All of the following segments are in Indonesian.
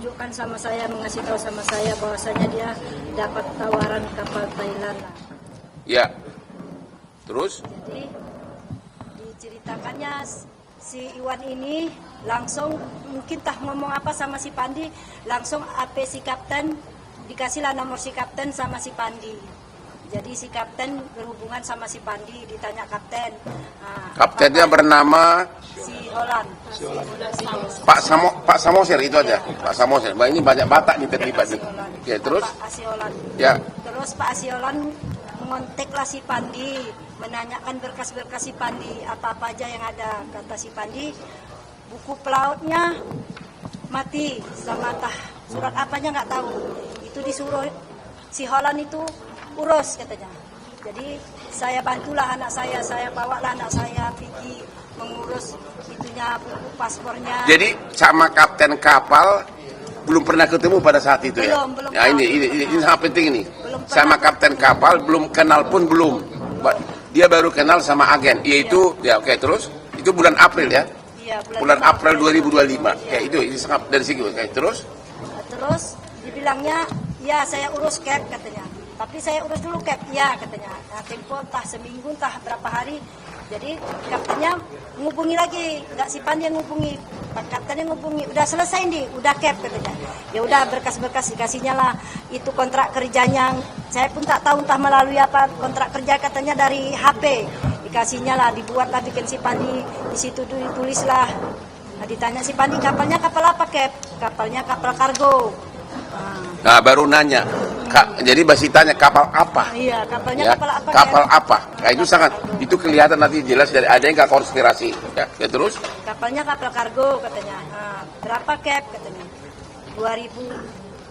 menunjukkan sama saya, mengasih tahu sama saya bahwasanya dia dapat tawaran kapal Thailand lah. Ya. Terus? Jadi diceritakannya si Iwan ini langsung mungkin ngomong apa sama si Pandi, langsung AP si kapten, dikasihlah nomor si kapten sama si Pandi. Jadi si kapten berhubungan sama si Pandi, ditanya kapten. Kaptennya bernama si Holland. Pak Samosir itu aja. Pak Samosir. Ini banyak Batak nih terlibat nih. Ya, terus? Pak Asiolan. Ya. Terus Pak Asiolan mengontaklah si Pandi, menanyakan berkas-berkas si Pandi, apa-apa aja yang ada. Kata si Pandi, buku pelautnya mati sama surat apanya nggak tahu. Itu disuruh si Holland itu urus katanya. Jadi saya bantulah anak saya bawalah anak saya pergi mengurus itunya, buku paspornya. Jadi sama kapten kapal belum pernah ketemu pada saat itu ya? Belum. Ya ini sangat penting ini. Sama kapten kapal belum kenal pun belum. Dia baru kenal sama agen, yaitu ya oke, terus itu bulan April ya? Iya, bulan April 2025. Ya itu sangat dari segi oke, terus? Terus dibilangnya ya saya urus cap katanya. Tapi saya urus dulu cap, ya katanya. Nah, tempo entah seminggu entah berapa hari. Jadi kaptennya ngubungi lagi, nggak si Pandi yang ngubungi, Pak kaptennya ngubungi, udah selesai nih, udah cap katanya. Ya udah berkas-berkas dikasihnya lah, itu kontrak kerjanya. Saya pun tak tahu entah melalui apa kontrak kerja katanya dari HP. Dikasihnya lah, dibuatlah bikin si Pandi, di situ ditulislah. Nah, ditanya si Pandi kapalnya kapal apa cap? Kapalnya kapal kargo. Nah baru nanya, Kak, jadi masih tanya kapal apa? Iya, kapalnya Ya, kapal apa? kapal apa? Nah, itu sangat, itu kelihatan nanti jelas dari ada yang nggak konspirasi. Ya, terus? Kapalnya kapal kargo katanya. Nah, berapa cap katanya? 2000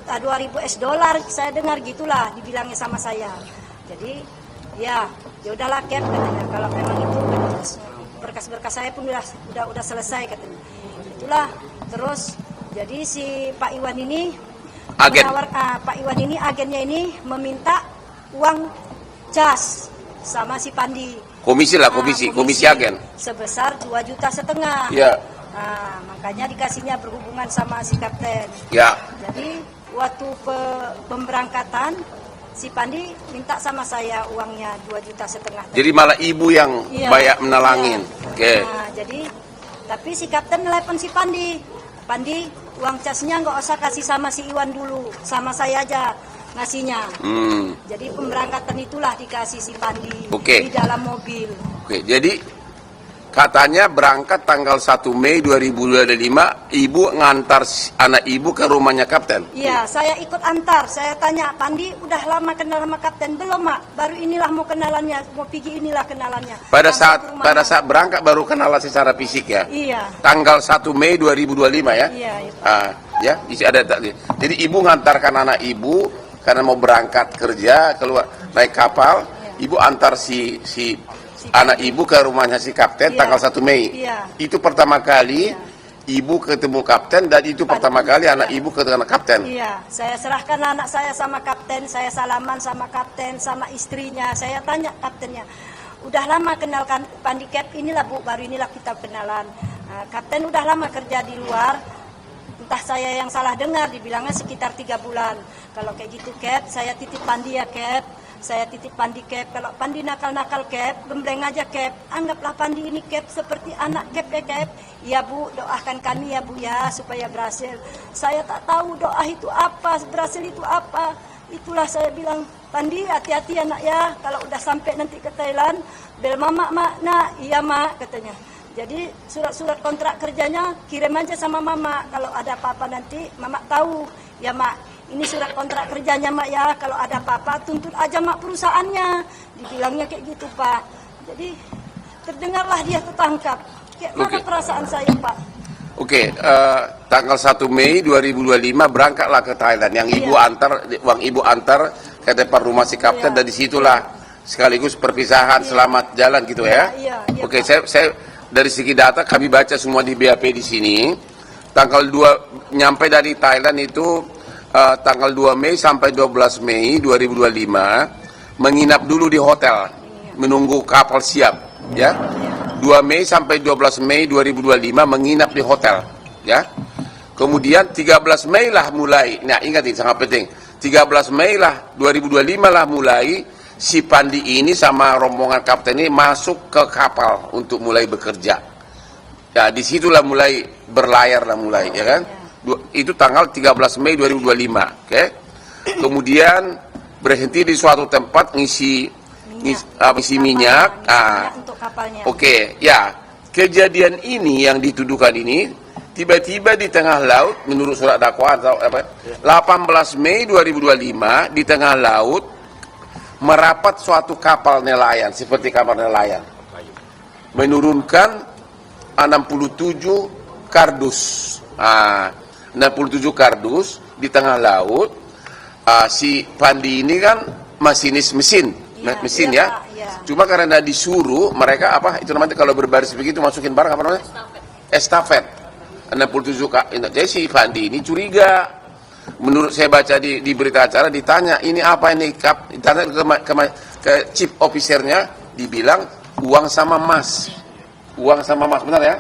$2,000 saya dengar gitulah dibilangnya sama saya. Jadi ya udahlah cap katanya. Kalau memang itu berkas-berkas saya pun udah selesai katanya. Itulah terus jadi si Pak Iwan ini Agen. Pak Iwan ini agennya ini meminta uang cas sama si Pandi. Komisi lah, komisi agen. Sebesar 2,5 juta. Ya. Nah, makanya dikasihnya berhubungan sama si kapten. Ya. Jadi waktu pemberangkatan si Pandi minta sama saya uangnya 2,5 juta. Jadi malah ibu yang banyak menalangin. Iya. Oke. Nah, jadi tapi si kapten nelpon si Pandi. Pandi, uang casnya nggak usah kasih sama si Iwan dulu, sama saya aja ngasihnya. Jadi pemberangkatan itulah dikasih si Pandi di dalam mobil. Oke, jadi katanya berangkat tanggal 1 Mei 2025, ibu ngantar anak ibu ke rumahnya kapten. Iya, saya ikut antar. Saya tanya, Pandi udah lama kenal sama kapten? Belum, Mak. Baru inilah mau kenalannya, mau pergi inilah kenalannya. Pada saat berangkat baru kenalan secara fisik ya? Iya. Tanggal 1 Mei 2025 ya? Iya, itu. Ya, isi ada tadi. Jadi ibu ngantarkan anak ibu karena mau berangkat kerja, keluar naik kapal, ibu antar si anak ibu ke rumahnya si kapten tanggal 1 Mei. Itu pertama kali ibu ketemu kapten dan itu pertama kali anak ibu ketemu kapten. Iya, saya serahkan anak saya sama kapten, saya salaman sama kapten, sama istrinya. Saya tanya kaptennya, udah lama kenalkan Pandi Cap, inilah Bu, baru inilah kita kenalan. Kapten udah lama kerja di luar, entah saya yang salah dengar, dibilangnya sekitar 3 bulan. Kalau kayak gitu Cap, saya titip Pandi ya Cap. Saya titip Pandi Cap, kalau Pandi nakal-nakal Cap, gembleng aja Cap, anggaplah Pandi ini Cap seperti anak Cap ya Cap. Ya Bu, doakan kami ya Bu ya, supaya berhasil. Saya tak tahu doa itu apa, berhasil itu apa. Itulah saya bilang, Pandi hati-hati anak ya, kalau udah sampai nanti ke Thailand, bel mama mak, nah iya mak katanya. Jadi surat-surat kontrak kerjanya kirim aja sama mama, kalau ada apa-apa nanti mama tahu, ya mak. Ini surat kontrak kerjanya mak ya, kalau ada apa-apa tuntut aja mak perusahaannya. Dibilangnya kayak gitu Pak. Jadi terdengarlah dia tertangkap. Kayak mana perasaan saya Pak? Tanggal 1 Mei 2025 berangkatlah ke Thailand. Yang ibu antar, uang ibu antar ke depan rumah si kapten dan disitulah sekaligus perpisahan selamat jalan gitu ya. Saya dari segi data kami baca semua di BAP di sini. Tanggal 2 nyampe dari Thailand itu tanggal 2 Mei sampai 12 Mei 2025 menginap dulu di hotel menunggu kapal siap ya. 2 Mei sampai 12 Mei 2025 menginap di hotel ya. Kemudian 13 Mei lah mulai, nah ingat ini sangat penting, 13 Mei lah 2025 lah mulai si Pandi ini sama rombongan kapten ini masuk ke kapal untuk mulai bekerja. Ya disitulah mulai berlayar lah mulai, ya kan? Itu tanggal 13 Mei 2025, oke? Kemudian berhenti di suatu tempat ngisi minyak. Untuk kapalnya. Oke, ya. Kejadian ini yang dituduhkan ini tiba-tiba di tengah laut menurut surat dakwaan 18 Mei 2025 di tengah laut merapat suatu kapal nelayan seperti kapal nelayan menurunkan 67 kardus. 67 kardus di tengah laut. Si Pandi ini kan masinis mesin ya. Pak, ya. Cuma karena disuruh mereka itu namanya kalau berbaris begitu masukin barang apa namanya? Estafet. 67 jadi si Pandi ini curiga. Menurut saya baca di berita acara ditanya ini apa ini ditanya ke chief officernya dibilang uang sama emas. Benar ya?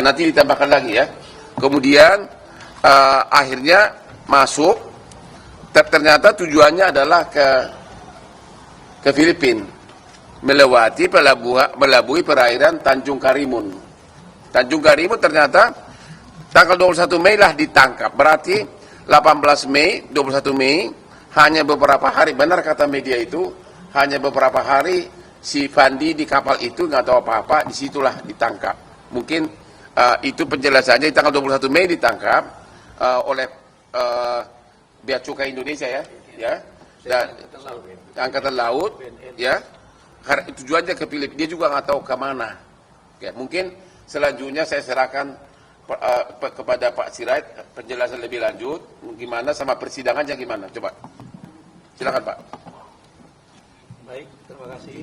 Nanti ditambahkan lagi ya. Kemudian akhirnya masuk, ternyata tujuannya adalah ke Filipina, melabui perairan Tanjung Karimun. Tanjung Karimun ternyata tanggal 21 Mei lah ditangkap. Berarti 18 Mei, 21 Mei hanya beberapa hari, benar kata media itu, hanya beberapa hari si Pandi di kapal itu nggak tahu apa-apa, disitulah ditangkap. Mungkin itu penjelasannya. Di tanggal 21 Mei ditangkap oleh Bea Cukai Indonesia ya, dan Angkatan Laut ya. Tujuannya ke Filipina, dia juga nggak tahu kemana. Ya, mungkin selanjutnya saya serahkan kepada Pak Sirait penjelasan lebih lanjut gimana sama persidangannya gimana. Coba silakan Pak. Baik, terima kasih.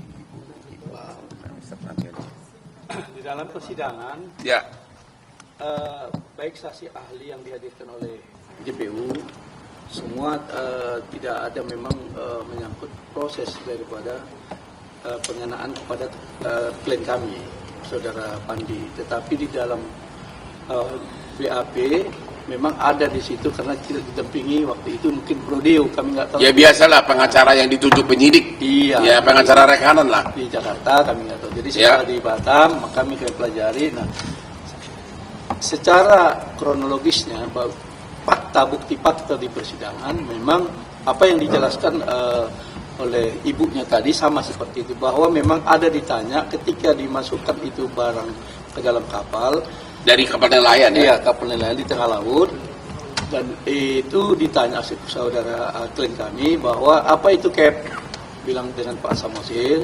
Di dalam persidangan Ya. baik saksi ahli yang dihadirkan oleh JPU semua tidak ada memang menyangkut proses daripada pengenaan kepada klien kami, saudara Pandi. Tetapi di dalam BAP memang ada di situ karena tidak didampingi waktu itu mungkin prodeo, kami nggak tahu. Ya biasalah pengacara yang dituntut penyidik. Iya. Ya pengacara rekanan lah. Di Jakarta kami nggak tahu. Jadi setelah di Batam kami pelajari. Nah, secara kronologisnya bukti fakta di persidangan memang apa yang dijelaskan oleh ibunya tadi sama seperti itu, bahwa memang ada ditanya ketika dimasukkan itu barang ke dalam kapal Dari kapal nelayan ya? Iya, kapal nelayan di tengah laut, dan itu ditanya saudara klien kami bahwa apa itu cap, bilang dengan Pak Samosil,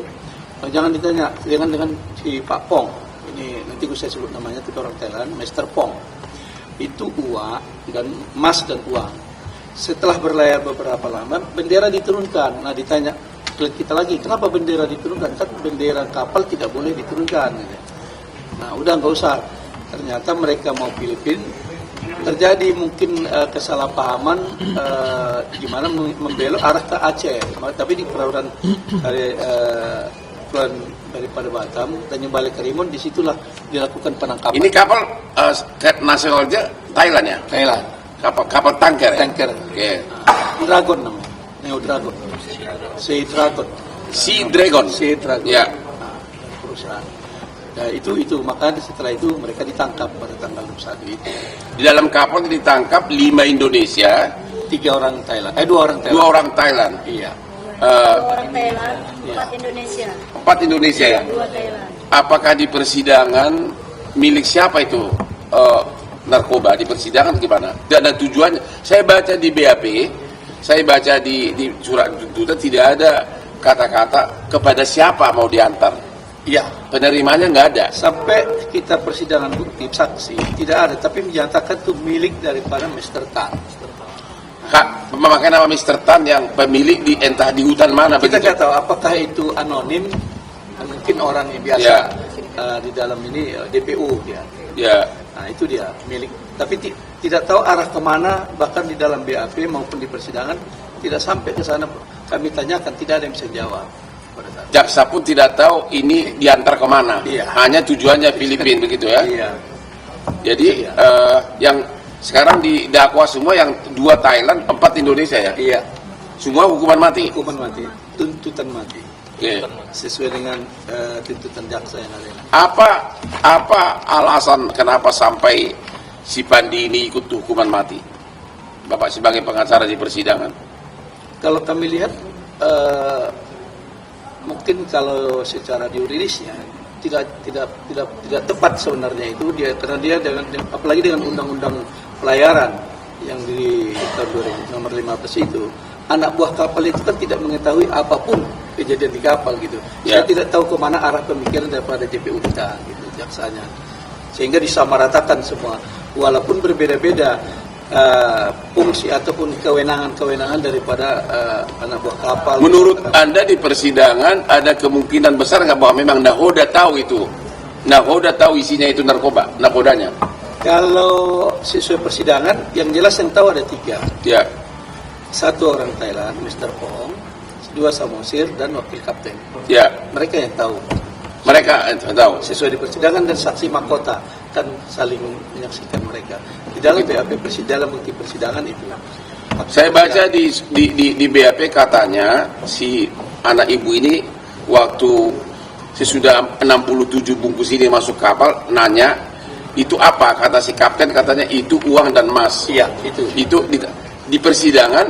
jangan ditanya dengan si Pak Pong, ini nanti saya sebut namanya, itu orang Thailand, Mr. Pong. Itu uang dan emas dan uang. Setelah berlayar beberapa lama, bendera diturunkan. Nah, ditanya klien kita lagi, kenapa bendera diturunkan? Kan bendera kapal tidak boleh diturunkan. Nah, udah nggak usah. Ternyata mereka mau Filipina, terjadi mungkin kesalahpahaman gimana membelok arah ke Aceh. Tapi di perairan daripada Batam dan balik ke Karimun, disitulah dilakukan penangkapan. Ini kapal nasionalnya Thailand ya? Thailand. Kapal tanker ya? Tanker. Okay. Dragon namanya. Neo Dragon. Sea Dragon. Sea Dragon. Sea Dragon. Ya. Nah, perusahaan. Nah, itu maka setelah itu mereka ditangkap pada tanggal 21 itu. Di dalam kapal ditangkap 5 Indonesia, 2 orang Thailand. 2 orang Thailand. Iya. 2 orang Thailand, 4 Indonesia. 4 Indonesia ya? 2 Thailand. Apakah di persidangan milik siapa itu narkoba di persidangan gimana? Dan tujuannya, saya baca di BAP, saya baca di surat tuntutan tidak ada kata-kata kepada siapa mau diantar. Iya. Penerimanya nggak ada. Sampai kita persidangan bukti saksi tidak ada, tapi menyatakan itu milik daripada Mr. Tan. Memakai nama Mr. Tan yang pemilik entah di hutan mana. Kita begitu? nggak tahu apakah itu anonim, mungkin orang yang biasa Ya. di dalam ini DPO dia. Ya. Nah, itu dia milik. Tapi tidak tahu arah kemana, bahkan di dalam BAP maupun di persidangan tidak sampai ke sana. Kami tanyakan, tidak ada yang bisa jawab. Jaksa pun tidak tahu ini diantar kemana. Iya. Hanya tujuannya Filipina begitu ya. Iya. Jadi Iya. Sekarang didakwa semua yang 2 Thailand, 4 Indonesia ya? Iya, Semua hukuman mati. hukuman mati, tuntutan mati. Oke. Sesuai dengan tuntutan jaksa yang ada. Apa alasan kenapa sampai si Pandi ini ikut hukuman mati? Bapak sebagai pengacara di persidangan. Kalau kami lihat, mungkin kalau secara yuridisnya tidak tepat sebenarnya itu dia, karena dia apalagi dengan undang-undang pelayaran yang di tahun 2000 nomor 15 itu, anak buah kapal itu kan tidak mengetahui apapun kejadian di kapal gitu. Ya. Saya tidak tahu kemana arah pemikiran daripada JPU kita gitu, jaksanya, sehingga disamaratakan semua walaupun berbeda-beda fungsi ataupun kewenangan daripada anak buah kapal. Menurut Anda di persidangan ada kemungkinan besar nggak bahwa memang nahoda tahu itu? Nahoda tahu isinya itu nahodanya? Kalau sesuai persidangan, yang jelas yang tahu ada 3. Ya. 1 orang Thailand, Mr. Pong, 2 Samosir, dan wakil kapten. Ya. Mereka yang tahu. Mereka tahu. Sesuai di persidangan dan saksi mahkota kan saling menyaksikan mereka. Di dalam BAP dalam bukti persidangan itu. Saya baca di BAP katanya si anak ibu ini waktu sesudah 67 bungkus ini masuk kapal nanya itu apa, kata si kapten katanya itu uang dan emas. Iya, itu. Itu di persidangan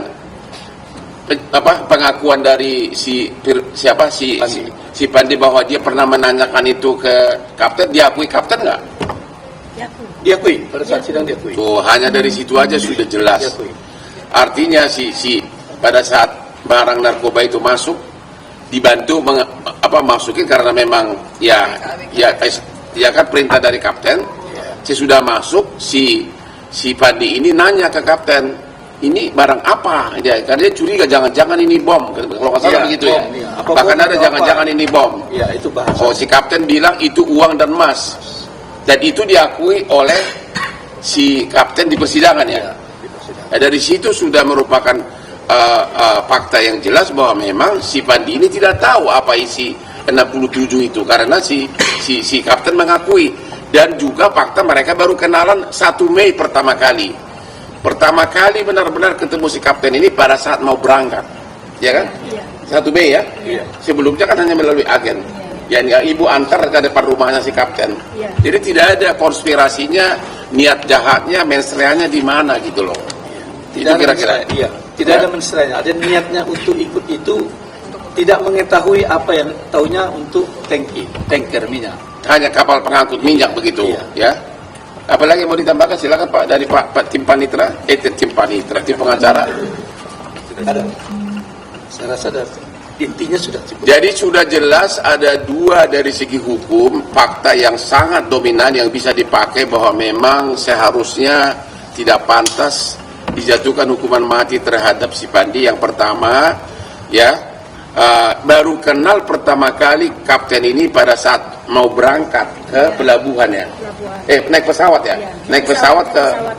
pengakuan dari si Pandi bahwa dia pernah menanyakan itu ke kapten, diakui kapten nggak? Diakui, pada saat sidang diakui. Tuh, hanya dari situ aja sudah jelas. Diakui. Artinya pada saat barang narkoba itu masuk dibantu masukin karena memang ya kan perintah dari kapten. Sesudah masuk si Pandi ini nanya ke kapten, ini barang apa? Karena dia curiga jangan-jangan ini bom. Kalau nggak salah begitu bom, ya. iya. Bahkan ada jangan-jangan ini bom. Iya, itu bahasa. Oh, si kapten bilang itu uang dan emas. Dan itu diakui oleh si kapten di persidangan ya. Di persidangan. Dari situ sudah merupakan fakta yang jelas bahwa memang si Pandi ini tidak tahu apa isi 67 itu karena si kapten mengakui. Dan juga fakta mereka baru kenalan 1 Mei pertama kali. Pertama kali benar-benar ketemu si kapten ini pada saat mau berangkat. Ya kan? Iya. 1 Mei ya? Iya. Sebelumnya kan hanya melalui agen. Yang ibu antar ke depan rumahnya si kapten. Iya. Jadi tidak ada konspirasinya, niat jahatnya, mensreanya di mana gitu loh. Itu kira-kira. Iya. Tidak ada mensreanya. Ada niatnya untuk ikut itu, tidak mengetahui apa yang taunya untuk tanker minyak. Hanya kapal pengangkut minyak begitu, Iya. ya. Apalagi mau ditambahkan silakan Pak dari Pak tim Panitra, tim pengacara. Ada. Saya rasa ada. Intinya sudah cukup. Jadi sudah jelas ada 2 dari segi hukum fakta yang sangat dominan yang bisa dipakai bahwa memang seharusnya tidak pantas dijatuhkan hukuman mati terhadap si Pandi. Yang pertama, ya baru kenal pertama kali kapten ini pada saat mau berangkat ke pelabuhan ya. Naik pesawat ya. Naik pesawat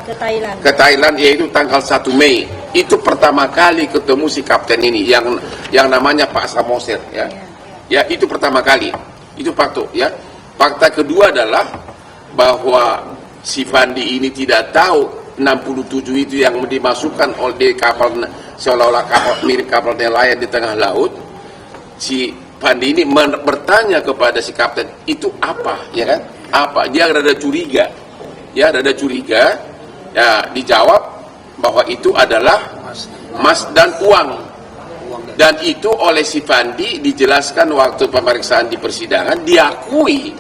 ke Thailand. Ke Thailand yaitu tanggal 1 Mei. Itu pertama kali ketemu si kapten ini yang namanya Pak Samosir ya. Ya, itu pertama kali. Itu fakta ya. Fakta kedua adalah bahwa si Pandi ini tidak tahu 67 itu yang dimasukkan oleh kapal seolah-olah kapal mirip kapal nelayan di tengah laut. Si Pandi ini bertanya kepada si kapten, itu apa ya kan? Apa? Dia rada curiga. Ya, rada curiga. Ya, dijawab bahwa itu adalah emas dan uang. Dan itu oleh si Pandi dijelaskan waktu pemeriksaan di persidangan, diakui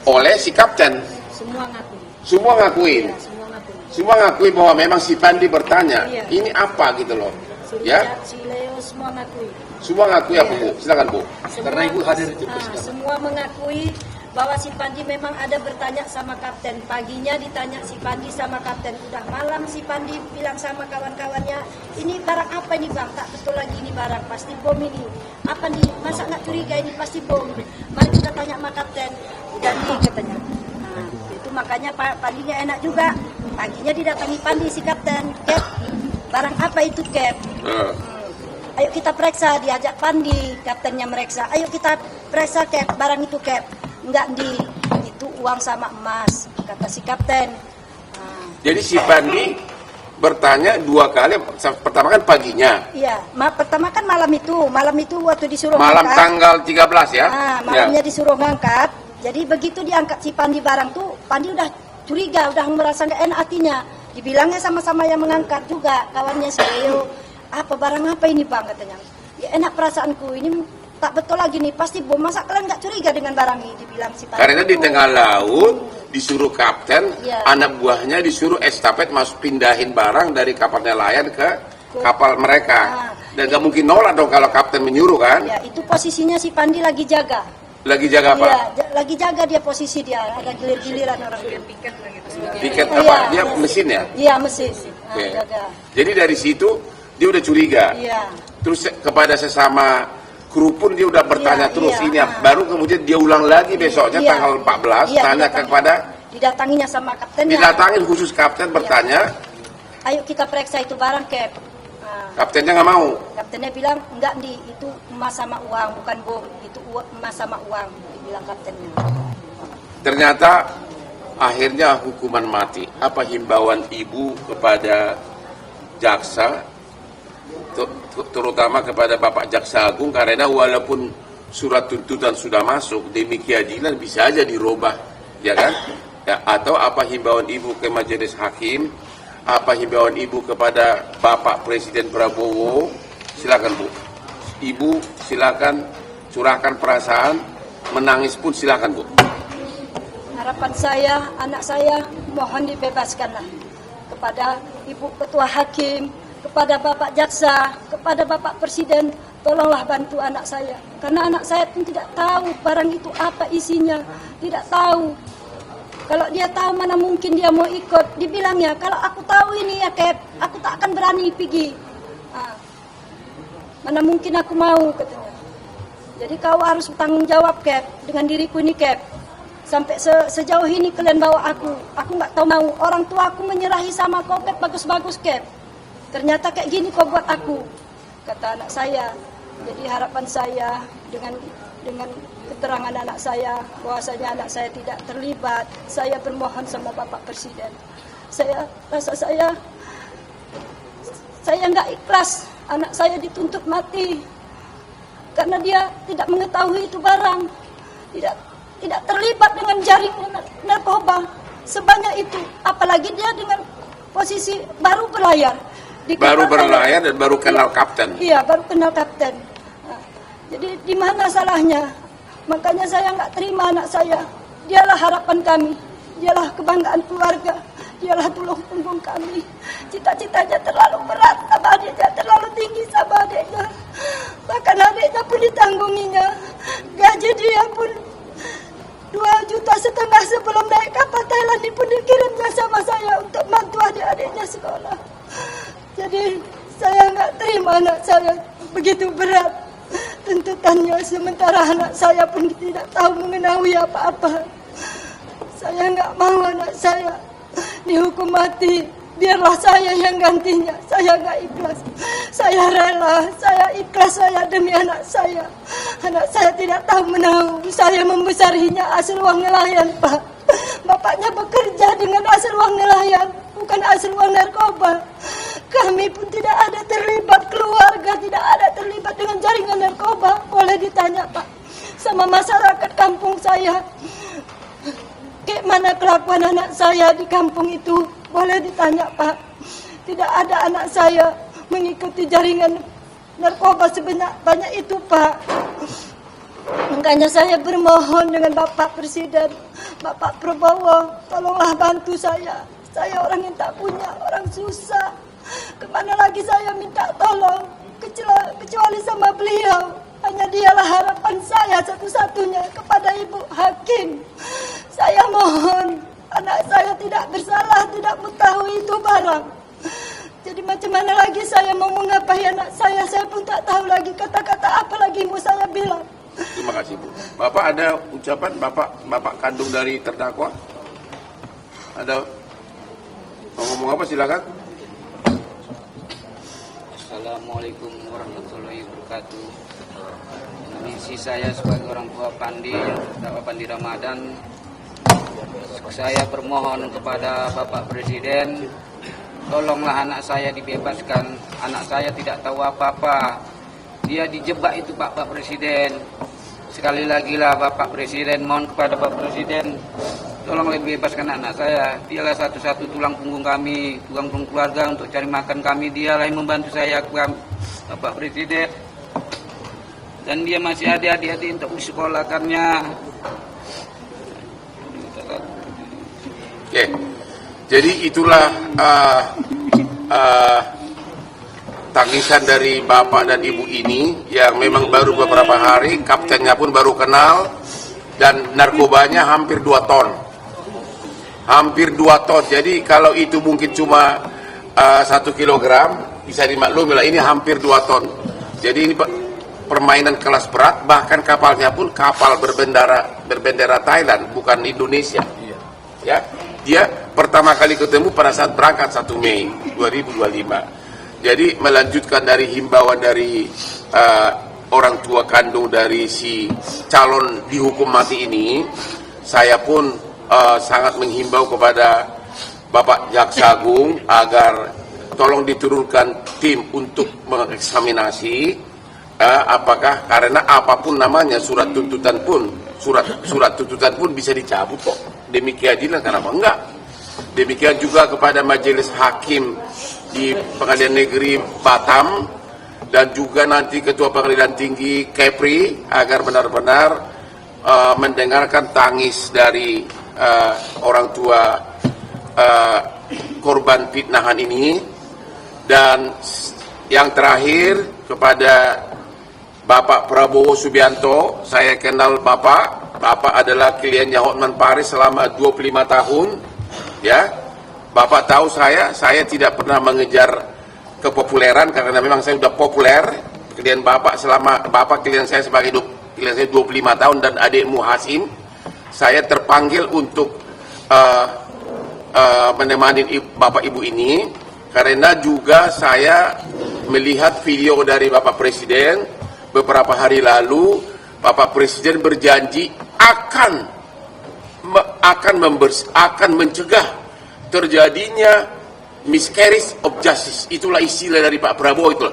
oleh si kapten. Semua ngaku. Semua ngakuin. Ya, semua ngaku. Semua ngakui bahwa memang si Pandi bertanya, Iya. ini apa gitu loh. Si Ya, Richard, si Leo semua ngakui. semua ngakui apa Bu? Silakan Bu. Karena Ibu hadir di persidangan. Semua mengakui bahwa si Pandi memang ada bertanya sama kapten. Paginya ditanya si Pandi sama kapten. Udah malam si Pandi bilang sama kawan-kawannya, ini barang apa ini bang? Tak betul lagi ini barang, pasti bom ini. Apa nih? Masa nggak curiga ini pasti bom? Mari kita tanya sama kapten. Udah nih katanya. Nah, itu makanya Pandinya enak juga. Paginya didatangi Pandi si kapten. Cap, barang apa itu Cap? Ayo kita periksa, diajak Pandi, kaptennya meriksa. Ayo kita periksa Cap, barang itu Cap. Enggak itu uang sama emas, kata si kapten. Nah, Jadi si Pandi bertanya 2 kali, pertama kan paginya. Iya, pertama kan malam itu waktu disuruh Malam ngangkat. tanggal 13 ya. Malamnya disuruh ngangkat. Jadi begitu diangkat si Pandi barang tuh, Pandi udah curiga, udah merasa nggak enak hatinya. Dibilangnya sama-sama yang mengangkat juga kawannya saya. Apa barang apa ini bang katanya? Ya enak perasaanku ini tak betul lagi nih, pasti bom. Masa kalian nggak curiga dengan barang ini? Dibilang si Pandi. Karena di tengah laut disuruh kapten, Iya. anak buahnya disuruh estafet masuk pindahin barang dari kapal nelayan ke kapal mereka. Dan nggak mungkin nolak dong kalau kapten menyuruh kan? Ya itu posisinya si Pandi lagi jaga. Lagi jaga apa? Iya, lagi jaga dia posisi dia. Ada gilir-giliran orang dia. Tiket Oh, apa? iya, Dia iya. mesin ya? Iya mesin. Oke. Jaga. Jadi dari situ dia udah curiga. Iya. Terus kepada sesama kru pun dia udah bertanya Iya, terus iya. ini. Baru kemudian dia ulang lagi besoknya Iya. tanggal 14 Iya, tanya didatangi. kepada Didatanginya sama kaptennya. didatangin khusus kapten bertanya, Ayo kita periksa itu barang Cap. Nah, kaptennya nggak mau. kaptennya bilang enggak di itu emas sama uang bukan bom, itu emas sama uang, dibilang kaptennya. Ternyata akhirnya hukuman mati. Apa himbauan ibu kepada jaksa, terutama kepada Bapak Jaksa Agung, karena walaupun surat tuntutan sudah masuk, demi keadilan bisa aja dirubah, ya kan? Ya, atau apa himbauan ibu ke majelis hakim? Apa himbauan ibu kepada Bapak Presiden Prabowo? Silakan Bu. Ibu silakan curahkan perasaan, menangis pun silakan Bu. Harapan saya, anak saya mohon dibebaskanlah kepada Ibu Ketua Hakim, kepada Bapak Jaksa, kepada Bapak Presiden, tolonglah bantu anak saya. Karena anak saya pun tidak tahu barang itu apa isinya, tidak tahu. Kalau dia tahu mana mungkin dia mau ikut, dibilangnya kalau aku tahu ini ya Cap, aku tak akan berani pergi. Mana mungkin aku mau katanya. Jadi kau harus bertanggung jawab Cap dengan diriku ini Cap. Sampai sejauh ini kalian bawa aku nggak tahu mau. Orang tua aku menyerahi sama kau Cap, bagus-bagus Cap. Ternyata kayak gini kau buat aku, kata anak saya. Jadi harapan saya dengan keterangan anak saya bahwasanya anak saya tidak terlibat, saya bermohon sama Bapak Presiden. Saya rasa saya nggak ikhlas anak saya dituntut mati karena dia tidak mengetahui itu barang, tidak terlibat dengan jaringan narkoba sebanyak itu, apalagi dia dengan posisi baru berlayar. Baru berlayar dan baru kenal kapten. Iya, baru kenal kapten. Nah, jadi di mana salahnya? Makanya saya nggak terima anak saya. Dialah harapan kami, dialah kebanggaan keluarga, dialah tulang punggung kami. Cita-citanya terlalu berat sama adiknya, terlalu tinggi sama adiknya. Bahkan adiknya pun ditanggunginya. Gaji dia pun 2,5 juta sebelum naik kapal Thailand pun dikirimnya sama saya untuk bantu adik-adiknya sekolah. Jadi saya nggak terima anak saya begitu berat tuntutannya, sementara anak saya pun tidak tahu mengetahui apa-apa. Saya nggak mau anak saya dihukum mati, biarlah saya yang gantinya. Saya nggak ikhlas, saya rela, saya ikhlas saya demi anak saya. Anak saya tidak tahu menahu, saya membesarinya hasil uang nelayan Pak. Bapaknya bekerja dengan hasil uang nelayan, bukan hasil uang narkoba. Kami pun tidak ada terlibat, keluarga tidak ada terlibat dengan jaringan narkoba. Boleh ditanya Pak sama masyarakat kampung saya, kayak mana kelakuan anak saya di kampung itu. Boleh ditanya Pak. Tidak ada anak saya mengikuti jaringan narkoba sebanyak itu Pak. Makanya saya bermohon dengan Bapak Presiden, Bapak Prabowo, tolonglah bantu saya. Saya orang yang tak punya, orang susah. Kemana lagi saya minta tolong, kecuali sama beliau. Hanya dialah harapan saya satu-satunya kepada Ibu Hakim. Saya mohon, anak saya tidak bersalah, tidak mengetahui itu barang. Jadi macam mana lagi saya mau mengapahi anak saya pun tak tahu lagi kata-kata apa lagi mau saya bilang. Terima kasih Bu. Bapak ada ucapan, Bapak kandung dari terdakwa? Ada mau ngomong apa, silakan. Assalamualaikum warahmatullahi wabarakatuh. Misi saya sebagai orang tua Pandi, terdakwa Pandi Ramadan, Saya bermohon kepada Bapak Presiden, tolonglah anak saya dibebaskan. Anak saya tidak tahu apa-apa. Dia dijebak itu Bapak Presiden. Sekali lagi lah Bapak Presiden, mohon kepada Bapak Presiden, tolonglah bebaskan anak saya. Dialah satu-satu tulang punggung kami, tulang punggung keluarga untuk cari makan kami. Dialah yang membantu saya, Bapak Presiden. Dan dia masih ada adik-adik untuk disekolahkannya. Oke, jadi itulah tangisan dari bapak dan ibu ini yang memang baru beberapa hari, kaptennya pun baru kenal, dan narkobanya hampir 2 ton. Hampir 2 ton, jadi kalau itu mungkin cuma 1 kilogram, bisa dimaklumi lah, ini hampir 2 ton. Jadi ini permainan kelas berat, bahkan kapalnya pun kapal berbendera Thailand, bukan Indonesia. Ya, dia pertama kali ketemu pada saat berangkat 1 Mei 2025. Jadi melanjutkan dari himbauan dari orang tua kandung dari si calon dihukum mati ini, saya pun sangat menghimbau kepada Bapak Jaksa Agung agar tolong diturunkan tim untuk mengeksaminasi apakah, karena apapun namanya surat tuntutan pun bisa dicabut kok demi keadilan, kenapa enggak? Demikian juga kepada majelis hakim di Pengadilan Negeri Batam dan juga nanti Ketua Pengadilan Tinggi Kepri agar benar-benar mendengarkan tangis dari orang tua korban fitnahan ini. Dan yang terakhir kepada Bapak Prabowo Subianto, saya kenal Bapak adalah kliennya Hotman Paris selama 25 tahun, ya. Bapak tahu saya tidak pernah mengejar kepopuleran karena memang saya sudah populer. Klien Bapak klien saya sebagai klien saya 25 tahun dan adikmu Hasim, saya terpanggil untuk menemani Bapak Ibu ini karena juga saya melihat video dari Bapak Presiden beberapa hari lalu. Bapak Presiden berjanji akan mencegah terjadinya miscarriage of justice. Itulah istilah dari Pak Prabowo, itu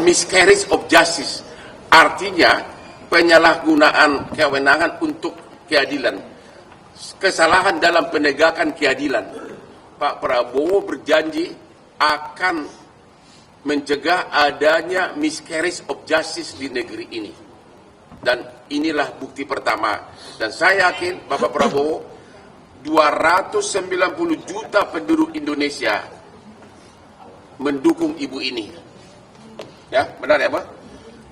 miscarriage of justice, artinya penyalahgunaan kewenangan untuk keadilan, kesalahan dalam penegakan keadilan. Pak Prabowo berjanji akan mencegah adanya miscarriage of justice di negeri ini, dan inilah bukti pertama. Dan saya yakin Bapak Prabowo, 290 juta penduduk Indonesia mendukung ibu ini. Ya, benar ya, Pak?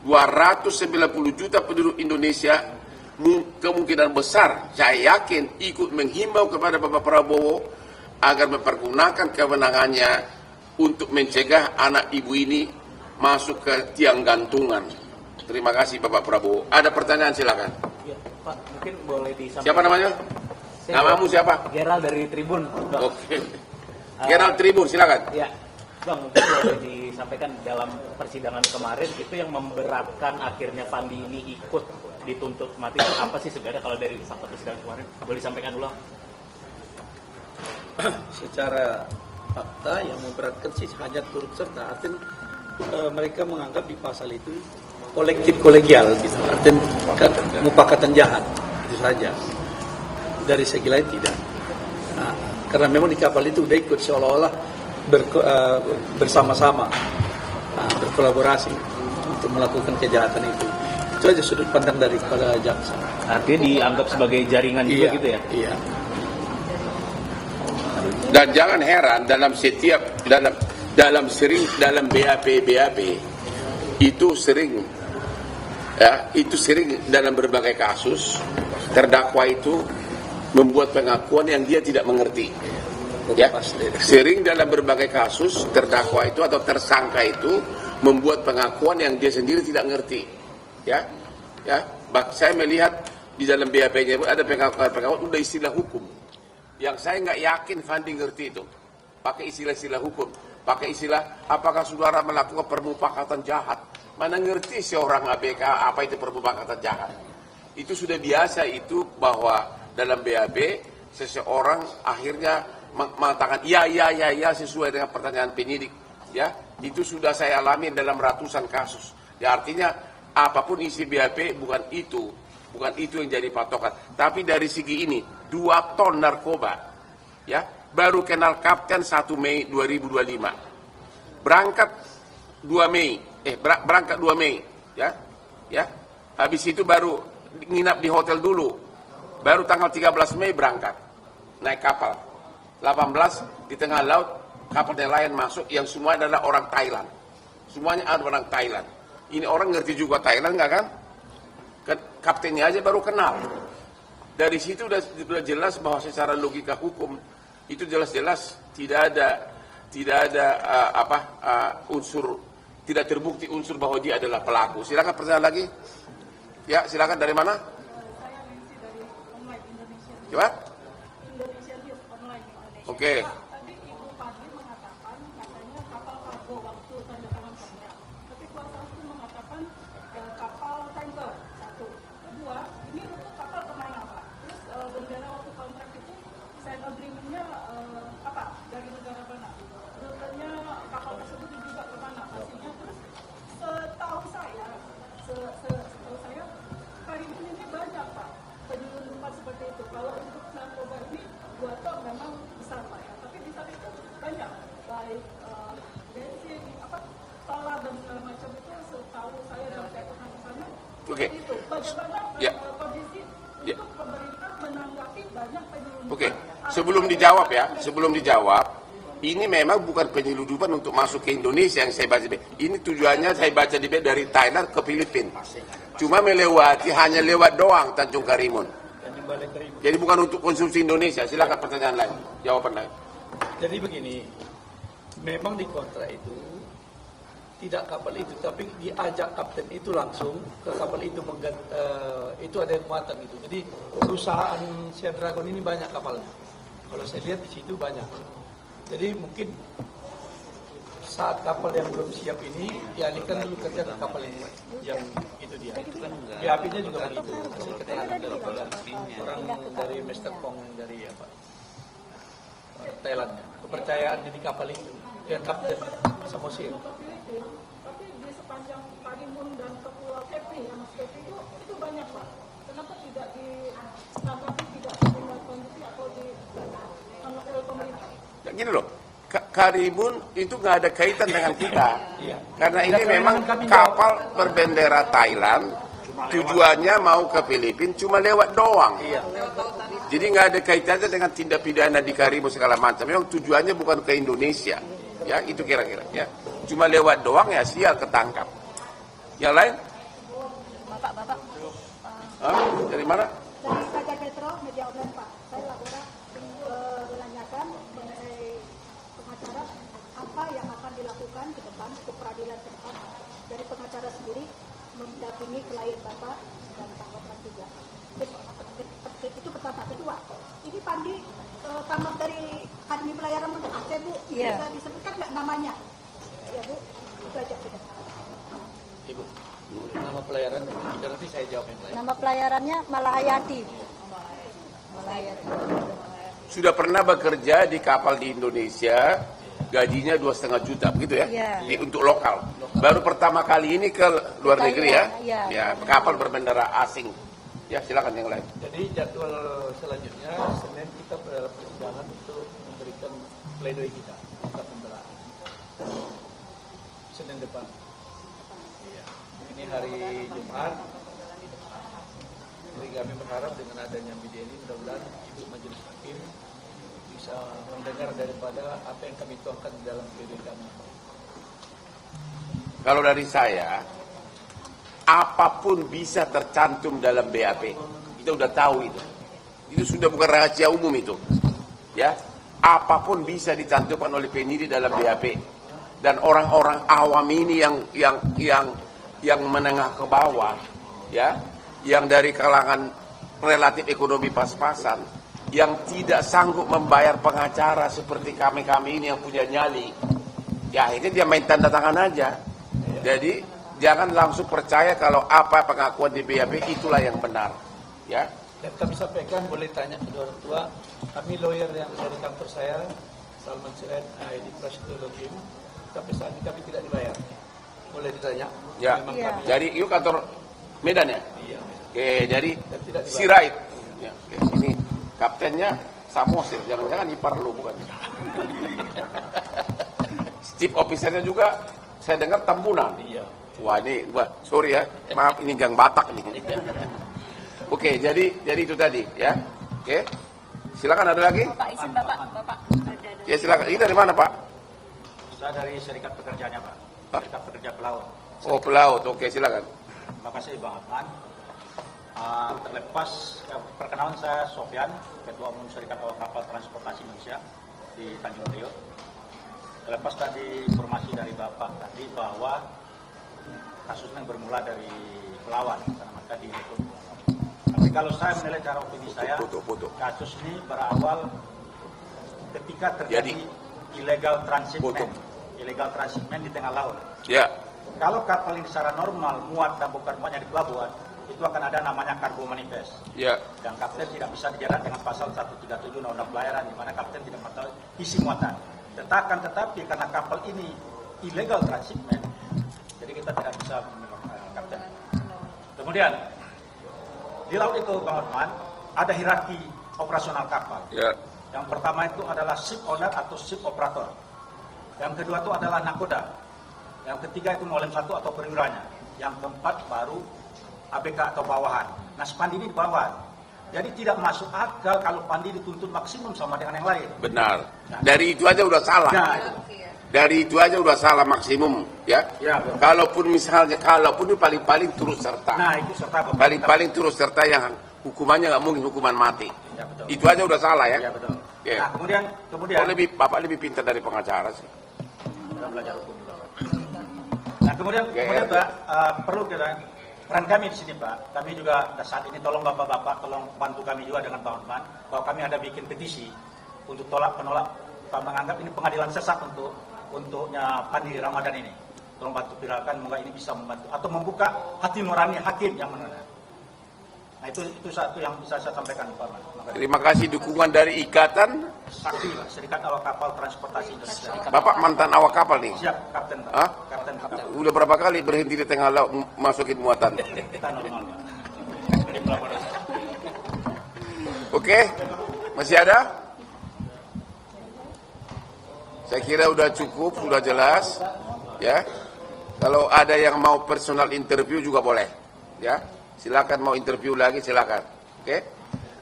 290 juta penduduk Indonesia kemungkinan besar, saya yakin, ikut menghimbau kepada Bapak Prabowo agar mempergunakan kewenangannya untuk mencegah anak ibu ini masuk ke tiang gantungan. Terima kasih Bapak Prabowo. Ada pertanyaan, silakan. Ya, Pak, mungkin boleh disampaikan. Siapa namanya? Namamu siapa? Gerald dari Tribun. Oke. Gerald Tribun, silakan. Ya, Bang, mungkin boleh disampaikan dalam persidangan kemarin itu yang memberatkan akhirnya Pandi ini ikut dituntut mati, apa sih sebenarnya kalau dari fakta persidangan kemarin? Boleh disampaikan dulu? Secara fakta yang memberatkan sih hanya turut serta, artinya mereka menganggap di pasal itu kolektif kolegial, gitu. Artinya mupakatan jahat, itu saja. Dari segi lain tidak. Nah, karena memang di kapal itu udah ikut seolah-olah bersama-sama, berkolaborasi untuk melakukan kejahatan itu. Itu aja sudut pandang daripada jaksa. Artinya dianggap sebagai jaringan juga gitu ya? Iya. Dan jangan heran dalam setiap dalam BAP itu sering dalam berbagai kasus terdakwa itu membuat pengakuan yang dia tidak mengerti. Ya, sering dalam berbagai kasus terdakwa itu atau tersangka itu membuat pengakuan yang dia sendiri tidak ngerti. Ya, saya melihat di dalam BAP-nya ada pengakuan udah istilah hukum yang saya nggak yakin Fandi ngerti itu. Pakai istilah hukum, pakai istilah apakah saudara melakukan permufakatan jahat. Mana ngerti seorang ABK apa itu permufakatan jahat? Itu sudah biasa itu bahwa dalam BAP seseorang akhirnya mengatakan ya sesuai dengan pertanyaan penyidik, ya itu sudah saya alami dalam ratusan kasus. Ya artinya apapun isi BAP bukan itu yang jadi patokan. Tapi dari segi ini 2 ton narkoba, ya baru kenal kapten 1 Mei 2025, berangkat 2 Mei, ya habis itu baru nginap di hotel dulu, baru tanggal 13 Mei berangkat naik kapal, 18 di tengah laut kapal yang lain masuk yang semua adalah orang Thailand, semuanya ada orang Thailand. Ini orang ngerti juga Thailand nggak kan? Kaptennya aja baru kenal. Dari situ sudah jelas bahwa secara logika hukum itu jelas-jelas tidak ada unsur, tidak terbukti unsur bahwa dia adalah pelaku. Silakan pertanyaan lagi. Ya, silakan dari mana? Coba. Oke. Oke. Ya. Oke. Sebelum dijawab, ini memang bukan penyeludupan untuk masuk ke Indonesia yang saya baca. Ini tujuannya saya baca dari Thailand ke Filipina. Cuma melewati, hanya lewat doang Tanjung Karimun. Jadi bukan untuk konsumsi Indonesia. Silakan pertanyaan lain, jawaban lain. Jadi begini, memang di kontrak itu tidak kapal itu, tapi diajak kapten itu langsung ke kapal itu, itu ada yang muatan itu. Jadi perusahaan Sea Dragon ini banyak kapalnya. Kalau saya lihat di situ banyak. Jadi mungkin saat kapal yang belum siap ini dialihkan dulu kerja ke kapal ini, yang itu dia. BAP-nya juga begitu. Hasil keterangan dari orang dari Mr. Kong dari Thailand. Kepercayaan di kapal itu dan kapten Samosir. Tapi di sepanjang Karimun dan ke Pulau Kepri, yang Mas Kepri itu banyak Pak. Kenapa tidak ditanggapi, tidak ditindaklanjuti atau oleh pemerintah? Ya, gini loh, Karimun itu nggak ada kaitan dengan kita, karena ini memang kapal berbendera Thailand, tujuannya mau ke Filipina cuma lewat doang. Jadi nggak ada kaitannya dengan tindak pidana di Karimun segala macam. Memang tujuannya bukan ke Indonesia. Ya, itu kira-kira ya. Cuma lewat doang ya sial ketangkap. Yang lain? Bapak. Dari mana? Dari Raja Petro, media online Pak. Saya laporan menanyakan mengenai pengacara apa yang akan dilakukan ke depan, ke peradilan ke depan. Dari pengacara sendiri mendampingi klien Bapak dan tanggapan juga. Itu pertama. Kedua, ini Pandi tamat dari Akademi Pelayaran untuk Aceh Bu. Iya. Bisa disebutkan nggak namanya? Ya Bu, itu aja sudah. Ibu, nama pelayaran, nanti saya jawab yang lain. Nama pelayarannya Malahayati. Sudah pernah bekerja di kapal di Indonesia, gajinya 2,5 juta, begitu ya? Iya. Untuk lokal. Baru pertama kali ini ke luar negeri ya? Iya. Ya, kapal berbendera asing. Ya, silakan yang lain. Jadi jadwal selanjutnya Senin kita persidangan untuk memberikan pledoi kita untuk pembelaan. Senin depan. Iya. Ini hari Jumat. Jadi kami berharap dengan adanya media ini mudah-mudahan Ibu Majelis Hakim bisa mendengar daripada apa yang kami tuangkan di dalam pledoi kami. Kalau dari saya, apapun bisa tercantum dalam BAP. Kita udah tahu itu. Itu sudah bukan rahasia umum itu. Ya, apapun bisa dicantumkan oleh penyidik dalam BAP. Dan orang-orang awam ini yang menengah ke bawah, ya, yang dari kalangan relatif ekonomi pas-pasan, yang tidak sanggup membayar pengacara seperti kami-kami ini yang punya nyali, ya akhirnya dia main tanda tangan aja. Jadi jangan langsung percaya kalau apa pengakuan di BAP itulah yang benar, ya. Dan kami sampaikan, boleh tanya kedua orang tua, Kami lawyer yang dari kantor saya, Salman Sirait, ID Prasetyo, sampai saat ini kami tidak dibayar. Boleh ditanya? Ya. Memang Iya. kami- Jadi yuk kantor Medan ya? Iya. Oke, jadi Dan tidak dibayar. Sirait. Ya, oke, sini kaptennya Samosir, jangan-jangan ipar lu bukan? Chief officernya juga saya dengar Tambunan. Iya. Wah ini, sorry ya, maaf ini gang Batak nih. Oke, jadi itu tadi ya. Oke, silakan ada lagi? Bapak izin Bapak. Ya silakan. Ini dari mana Pak? Saya dari Serikat Pekerjanya, Pak. Hah? Serikat Pekerja Pelaut. Oh pelaut, oke silakan. Terima kasih Bang Adnan. Terlepas perkenalan saya Sofyan, Ketua Umum Serikat Awak Kapal Transportasi Indonesia di Tanjung Priok. Terlepas tadi informasi dari Bapak tadi bahwa kasusnya bermula dari pelawan, karena maka direkrut. Tapi kalau saya menilai cara opini saya, Foto. kasus ini berawal ketika terjadi Jadi. illegal Foto. transshipment di tengah laut. Ya, Kalau kapal ini secara normal muat dan bukan muatnya di pelabuhan, itu akan ada namanya cargo manifest. ya, Dan kapten tidak bisa dijerat dengan pasal 137 Undang-Undang Pelayaran, di mana kapten tidak mengetahui isi muatan. Tetapi karena kapal ini illegal transshipment, jadi kita tidak bisa menemukan kapten. Kemudian di laut itu, Bang Otman, ada hierarki operasional kapal. ya, Yang pertama itu adalah ship owner atau ship operator. Yang kedua itu adalah nakoda. Yang ketiga itu molem 1 atau perwiranya. Yang keempat baru ABK atau bawahan. Nah, Spandi ini di bawahan. Jadi tidak masuk akal kalau Pandi dituntut maksimum sama dengan yang lain. benar. Dari itu aja udah salah. Nah, itu. Dari itu aja udah salah maksimum, ya. Ya, betul. Kalaupun itu paling-paling turut serta. Nah, itu serta Paling-paling turut serta yang hukumannya nggak mungkin hukuman mati. Ya, betul. Itu aja udah salah ya. Ya, betul. Ya. Nah, kemudian Bapak lebih pintar dari pengacara sih. kita belajar hukum juga, Pak. Nah, kemudian Ya. Pak, perlu kita peran kami di sini, Pak. Kami juga saat ini tolong Bapak-bapak tolong bantu kami juga dengan Bang Otman bahwa kami ada bikin petisi untuk penolak Pak, menganggap ini pengadilan sesat untuknya Pandi Ramadan ini. Tolong bantu viralkan, semoga ini bisa membantu atau membuka hati nurani hakim yang menang. Nah, itu satu yang bisa saya sampaikan, Pak. Terima kasih. Terima kasih dukungan dari Ikatan. Sakti, Pak, Serikat Awak Kapal Transportasi Indonesia. Bapak mantan awak kapal nih. Siap, Kapten, Pak. Hah? Kapten. Udah berapa kali berhenti di tengah laut masukin muatan? Kita normal, Pak. Oke, masih ada? Saya kira udah cukup, sudah jelas, ya. Kalau ada yang mau personal interview juga boleh, ya. Silakan mau interview lagi, silakan. Oke.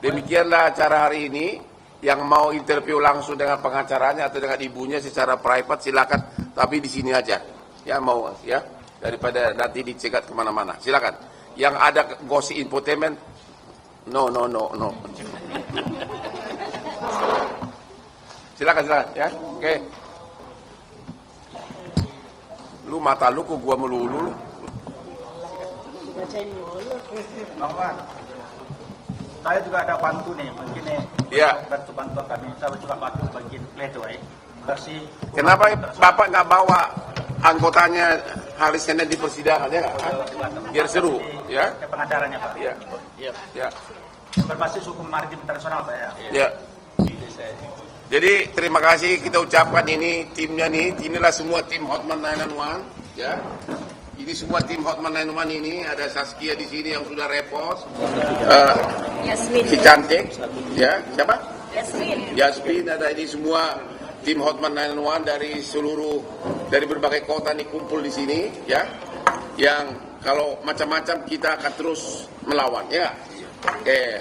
Demikianlah acara hari ini. Yang mau interview langsung dengan pengacaranya atau dengan ibunya secara private silakan, tapi di sini aja. Ya mau, ya. Daripada nanti dicegat kemana-mana. Silakan. Yang ada gosip infotainment, no. Silakan, ya. Oke. Lu mata lu kok gua melulu lu. Bang Wan, saya juga ada bantu nih, mungkin nih Ya. bantu kami. Saya juga bantu bikin pledoi bersih. Kenapa Bapak nggak bawa anggotanya hari Senin di persidangan ya? Biar seru, ya? Ke pengacaranya, Pak. Ya. Ya. Berbasis hukum maritim internasional, Pak, ya. Ya. Jadi terima kasih kita ucapkan ini timnya nih, inilah semua tim Hotman 911, ya. Ini semua tim Hotman 911 ini ada Saskia di sini yang sudah repot, Yasmin. si cantik, ya siapa? Yasmin. Yasmin ada ini semua tim Hotman 911 dari berbagai kota nih kumpul di sini, ya. Yang kalau macam-macam kita akan terus melawan, ya. Oke.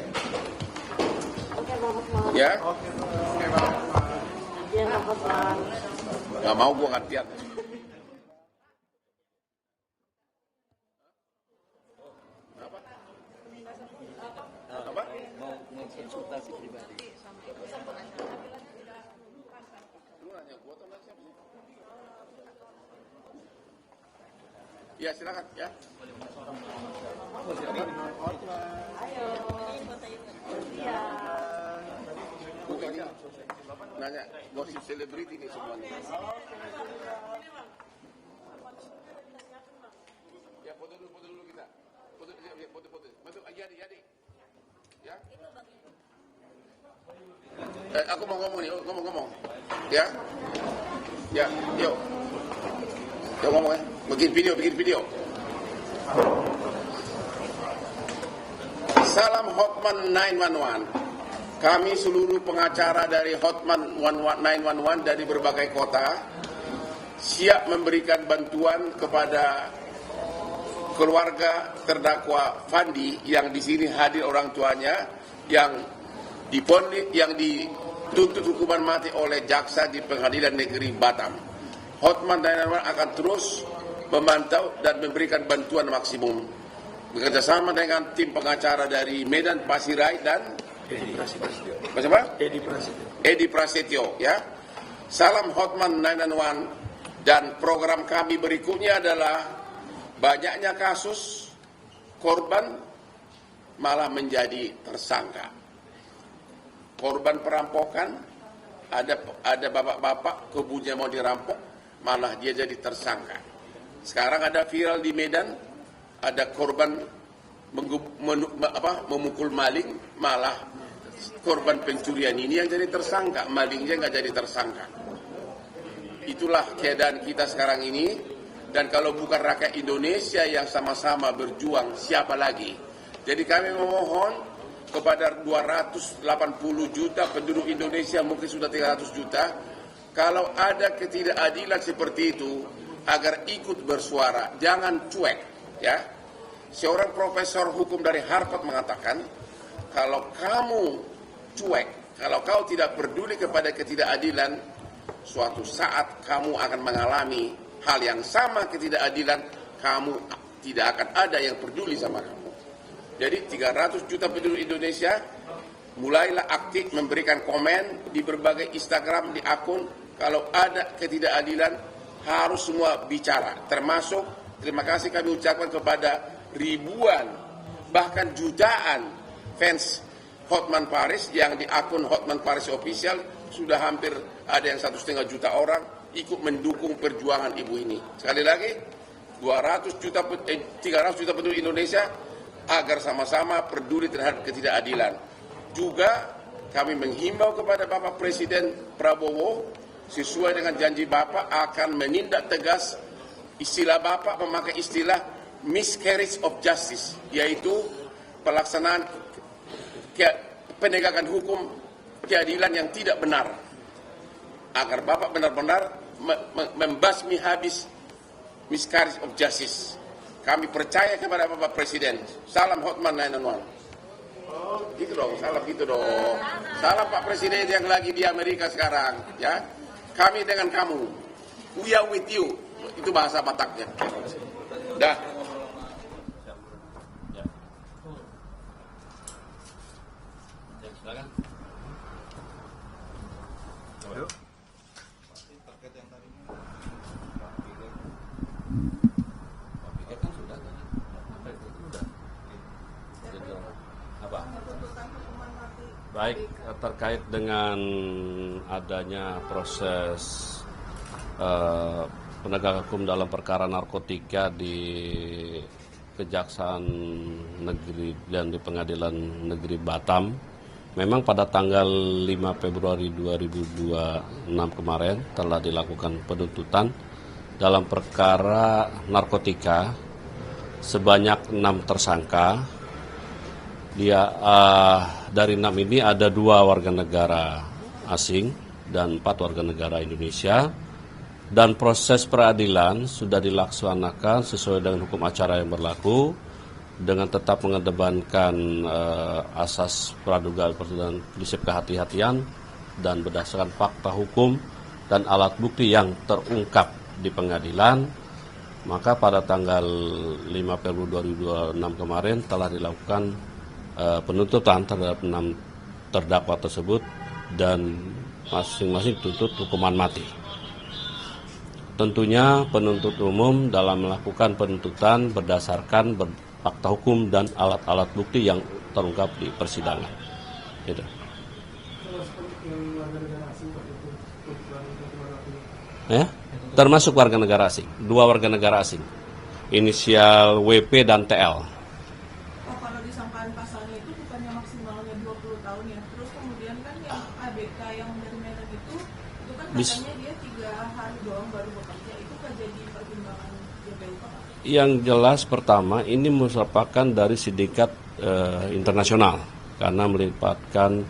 Ya. Nggak mau gua gantian. Apa? Mau konsultasi pribadi. Lu nanya gua atau nanya siapa sih? Ya silakan ya. Bukan ya. Nanya gosip selebriti nih semuanya. Ya foto dulu kita. Foto. Bantu Yadi. Ya. Aku mau ngomong nih, ngomong. Ya, yuk. Yuk ngomong ya. Bikin video. Salam Hotman 911. Kami seluruh pengacara dari Hotman 911 dari berbagai kota siap memberikan bantuan kepada keluarga terdakwa Fandi yang di sini hadir orang tuanya yang dituntut hukuman mati oleh jaksa di Pengadilan Negeri Batam. Hotman 911 akan terus memantau dan memberikan bantuan maksimum bekerjasama dengan tim pengacara dari Medan, Pasirai dan Edi Prasetyo, ya. Salam Hotman 911. Dan program kami berikutnya adalah banyaknya kasus korban malah menjadi tersangka. Korban perampokan, ada bapak-bapak kebunnya mau dirampok, malah dia jadi tersangka. Sekarang ada viral di Medan, ada korban memukul maling, malah korban pencurian ini yang jadi tersangka, malingnya nggak jadi tersangka. Itulah keadaan kita sekarang ini, dan kalau bukan rakyat Indonesia yang sama-sama berjuang, siapa lagi? Jadi kami memohon kepada 280 juta penduduk Indonesia, mungkin sudah 300 juta, kalau ada ketidakadilan seperti itu, agar ikut bersuara, jangan cuek, ya. Seorang profesor hukum dari Harvard mengatakan, kalau kamu cuek, kalau kau tidak peduli kepada ketidakadilan, suatu saat kamu akan mengalami hal yang sama ketidakadilan, kamu tidak akan ada yang peduli sama kamu. Jadi 300 juta penduduk Indonesia mulailah aktif memberikan komen di berbagai Instagram, di akun, kalau ada ketidakadilan harus semua bicara, termasuk terima kasih kami ucapkan kepada ribuan bahkan jutaan fans Hotman Paris yang di akun Hotman Paris Official sudah hampir ada yang 1,5 juta orang ikut mendukung perjuangan ibu ini. Sekali lagi 300 juta penduduk Indonesia agar sama-sama peduli terhadap ketidakadilan. Juga kami menghimbau kepada Bapak Presiden Prabowo sesuai dengan janji Bapak akan menindak tegas, istilah Bapak memakai istilah miscarriage of justice, yaitu pelaksanaan penegakan hukum keadilan yang tidak benar, agar Bapak benar-benar membasmi habis miscarriage of justice. Kami percaya kepada Bapak Presiden. Salam Hotman 911. Gitu dong, salam gitu dong. Salam Pak Presiden yang lagi di Amerika sekarang, ya. Kami dengan kamu. We are with you. Itu bahasa Bataknya. Dah. Baik, terkait dengan adanya proses penegak hukum dalam perkara narkotika di Kejaksaan Negeri dan di Pengadilan Negeri Batam, memang pada tanggal 5 Februari 2026 kemarin telah dilakukan penuntutan dalam perkara narkotika sebanyak 6 tersangka. Dari 6 ini ada 2 warga negara asing dan 4 warga negara Indonesia, dan proses peradilan sudah dilaksanakan sesuai dengan hukum acara yang berlaku dengan tetap mengedepankan asas praduga dan prinsip kehati-hatian dan berdasarkan fakta hukum dan alat bukti yang terungkap di pengadilan. Maka pada tanggal 5 Februari 2026 kemarin telah dilakukan penuntutan terhadap 6 terdakwa tersebut dan masing-masing tuntut hukuman mati. Tentunya penuntut umum dalam melakukan penuntutan berdasarkan fakta hukum dan alat-alat bukti yang terungkap di persidangan. Gitu. Ya, termasuk warga negara asing, 2 warga negara asing, inisial WP dan TL. Kalau disangkaan pasalnya itu bukannya maksimalnya 20 tahun ya, terus kemudian kan yang ABK Bis- dia 3 hari doang baru bekerja, itu kan jadi pertimbangan JPU Pak? Yang jelas pertama ini merupakan dari sindikat internasional karena melibatkan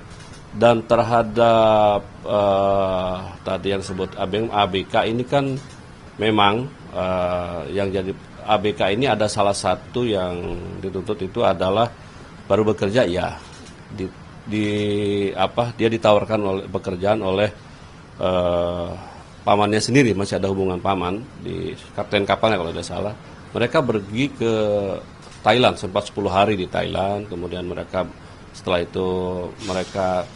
dan terhadap tadi yang disebut ABK ini kan memang yang jadi ABK ini ada salah satu yang dituntut itu adalah baru bekerja ya dia ditawarkan oleh pekerjaan oleh pamannya sendiri, masih ada hubungan paman di kapten kapalnya kalau tidak salah. Mereka pergi ke Thailand, sempat 10 hari di Thailand, kemudian mereka setelah itu mereka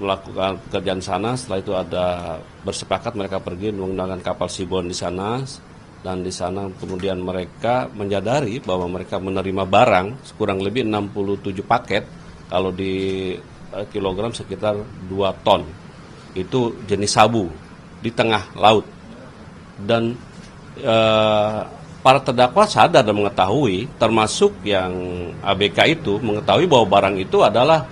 melakukan pekerjaan sana, setelah itu ada bersepakat mereka pergi menggunakan kapal Seabourn di sana, dan di sana kemudian mereka menyadari bahwa mereka menerima barang kurang lebih 67 paket, kalau di kilogram sekitar 2 ton, itu jenis sabu di tengah laut. Dan para terdakwa sadar dan mengetahui, termasuk yang ABK itu mengetahui bahwa barang itu adalah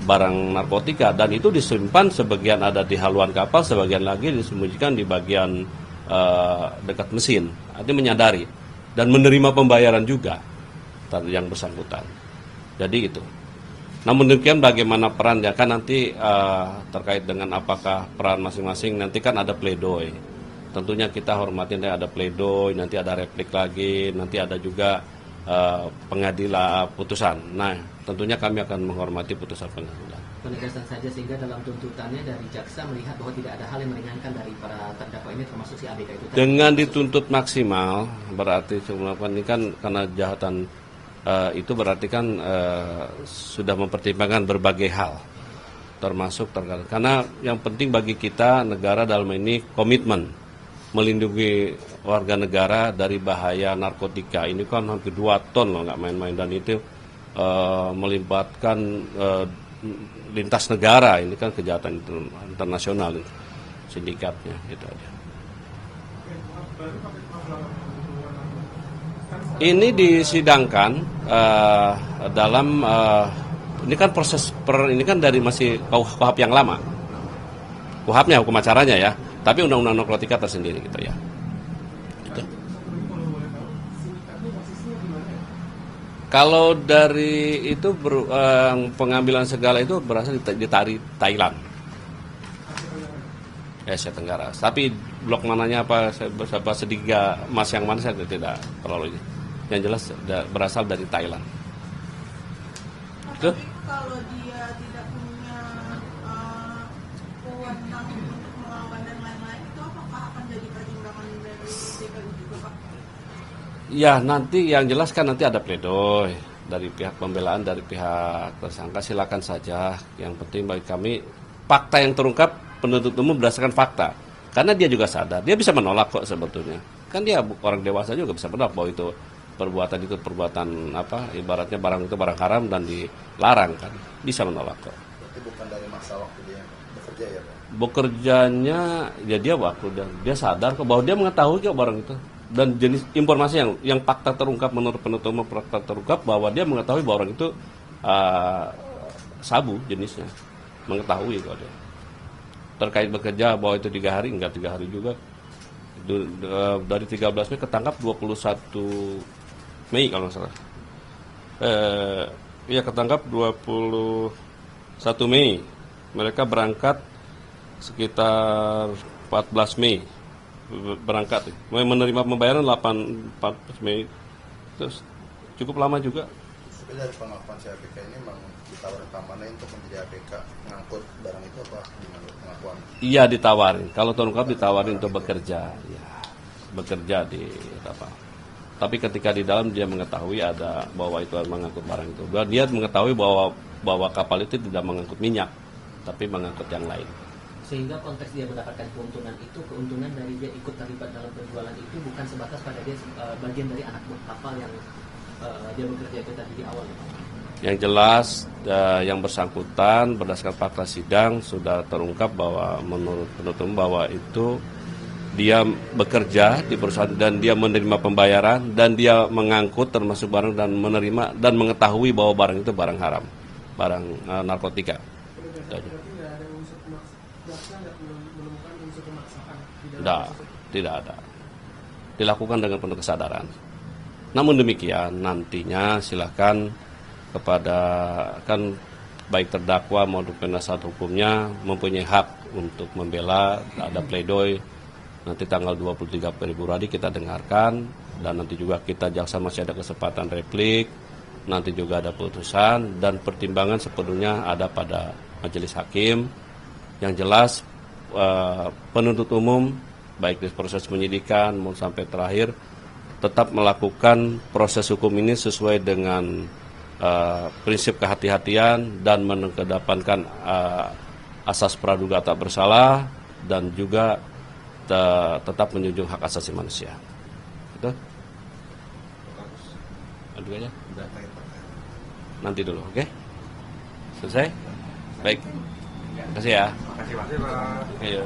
barang narkotika, dan itu disimpan sebagian ada di haluan kapal, sebagian lagi disembunyikan di bagian dekat mesin. Artinya menyadari dan menerima pembayaran juga yang bersangkutan. Jadi itu. Namun demikian bagaimana perannya kan nanti terkait dengan apakah peran masing-masing, nanti kan ada pledoi. Tentunya kita hormatin ada pledoi, nanti ada replik lagi, nanti ada juga pengadilan putusan. Nah, tentunya kami akan menghormati putusan pengadilan. Penegasan saja sehingga dalam tuntutannya dari jaksa melihat bahwa tidak ada hal yang meringankan dari para terdakwa ini, termasuk si ABK itu. Dengan dituntut maksimal, berarti ini kan karena kejahatan itu berarti kan sudah mempertimbangkan berbagai hal, termasuk karena yang penting bagi kita negara dalam ini komitmen melindungi warga negara dari bahaya narkotika. Ini kan hampir 2 ton loh, nggak main-main, dan itu melibatkan lintas negara. Ini kan kejahatan internasional sindikatnya, gitu aja. Ini disidangkan dalam ini kan proses ini kan dari masih KUHP yang lama, KUHP-nya, hukum acaranya ya, tapi undang-undang narkotika tersendiri gitu ya. Gitu. Kalau dari itu pengambilan segala itu berasal di Thailand, Asia Tenggara. Tapi blok mananya apa sedikit emas yang mana saya tidak terlalu ini. Yang jelas berasal dari Thailand. Tapi kalau dia tidak punya wewenang untuk melawan dan lain-lain, itu apakah akan jadi pertimbangan dari JPU juga Pak? Ya, nanti yang jelas kan nanti ada pledoi dari pihak pembelaan, dari pihak tersangka, silakan saja. Yang penting bagi kami fakta yang terungkap, penuntut umum berdasarkan fakta. Karena dia juga sadar, dia bisa menolak kok sebetulnya. Kan dia orang dewasa juga bisa menolak bahwa itu perbuatan apa, ibaratnya barang itu barang haram dan dilarang, kan bisa menolak kok. Itu bukan dari masa waktu dia bekerja ya Pak? Bekerjanya ya dia waktu dia sadar kok bahwa dia mengetahui kok barang itu, dan jenis informasi yang fakta terungkap menurut penuntut umum, fakta terungkap bahwa dia mengetahui bahwa orang itu sabu jenisnya, mengetahui kok dia. Terkait bekerja bahwa itu 3 hari, enggak 3 hari juga. Dari 13 Mei ketangkap 21 Mei kalau nggak salah. Iya ketangkap 21 Mei. Mereka berangkat sekitar 14 Mei. Berangkat. Menerima pembayaran 14 Mei. Terus cukup lama juga. Tapi dari pengakuan si ABK ini memang ditawarin pamannya untuk menjadi ABK mengangkut barang itu apa gimana pengakuan? Iya ditawarin. Kalau terungkap ditawarin untuk bekerja. Ya, bekerja di apa? Tapi ketika di dalam dia mengetahui ada bahwa itu mengangkut barang itu. Dia mengetahui bahwa kapal itu tidak mengangkut minyak, tapi mengangkut yang lain. Sehingga konteks dia mendapatkan keuntungan itu, keuntungan dari dia ikut terlibat dalam penjualan itu bukan sebatas pada dia bagian dari anak buah kapal yang dia bekerja itu tadi di awal. Yang jelas yang bersangkutan berdasarkan fakta sidang sudah terungkap bahwa menurut penuntut bahwa itu dia bekerja di perusahaan dan dia menerima pembayaran dan dia mengangkut termasuk barang dan menerima dan mengetahui bahwa barang itu barang haram, barang narkotika. Itu aja. Tidak ada. Dilakukan dengan penuh kesadaran. Namun demikian, nantinya silakan kepada kan baik terdakwa maupun penasihat hukumnya mempunyai hak untuk membela, ada pledoi. Nanti tanggal 23 Februari kita dengarkan, dan nanti juga kita jaksa masih ada kesempatan replik, nanti juga ada putusan, dan pertimbangan sepenuhnya ada pada majelis hakim. Yang jelas penuntut umum baik di proses penyidikan maupun sampai terakhir tetap melakukan proses hukum ini sesuai dengan prinsip kehati-hatian dan mengedepankan asas praduga tak bersalah, dan juga tetap menjunjung hak asasi manusia. Itu? Aduh aja. Nanti dulu, oke? Selesai? Baik. Terima kasih ya. Terima kasih, Pak. Ayo.